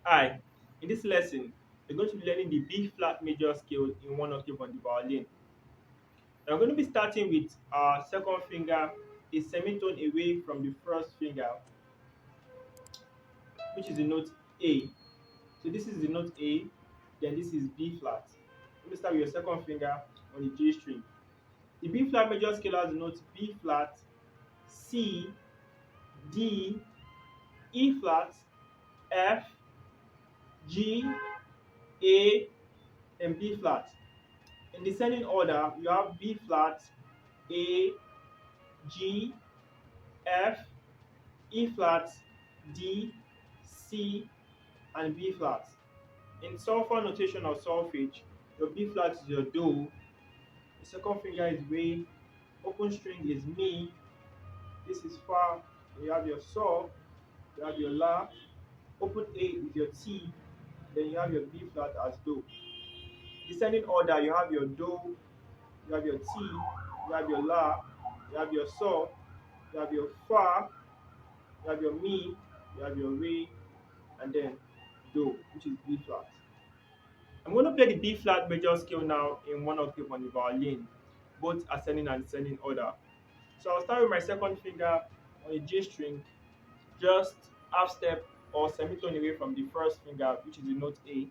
Hi, in this lesson, we're going to be learning the B flat major scale in one octave on the violin. Now, we're going to be starting with our second finger a semitone away from the first finger, which is the note A. So this is the note A, then this is B flat. Let me start with your second finger on the G string. The B flat major scale has the notes B flat, C, D, E flat, F, G, A, and B flat. In descending order, you have B flat, A, G, F, E flat, D, C, and B flat. In solfa notation or solfege, your B flat is your do, the second finger is re, open string is mi, this is fa, you have your sol, you have your la, open A is your T, then you have your B flat as do. Descending order, you have your do, you have your T, you have your la, you have your sol, you have your fa, you have your mi, you have your re, and then do, which is B flat. I'm going to play the B flat major scale now in one octave on the violin, both ascending and descending order. So I'll start with my second finger on the G string, just half step or semitone away from the first finger, which is the note A.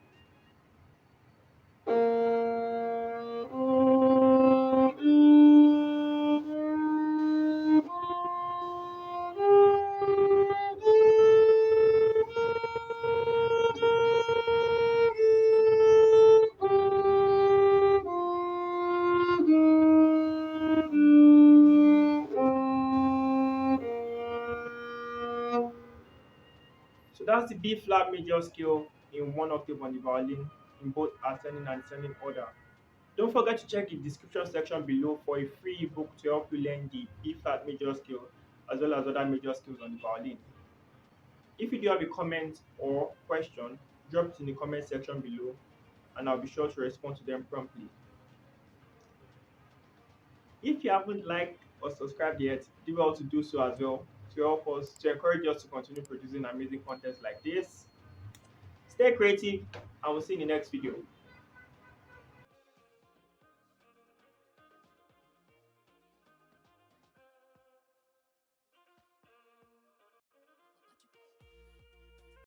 So that's the B flat major scale in one octave on the violin in both ascending and descending order. Don't forget to check the description section below for a free ebook to help you learn the B flat major scale as well as other major scales on the violin. If you do have a comment or question, drop it in the comment section below and I'll be sure to respond to them promptly. If you haven't liked or subscribed yet, do well to do so as well to help us to encourage us to continue producing amazing content like this. Stay creative and we'll see you in the next video.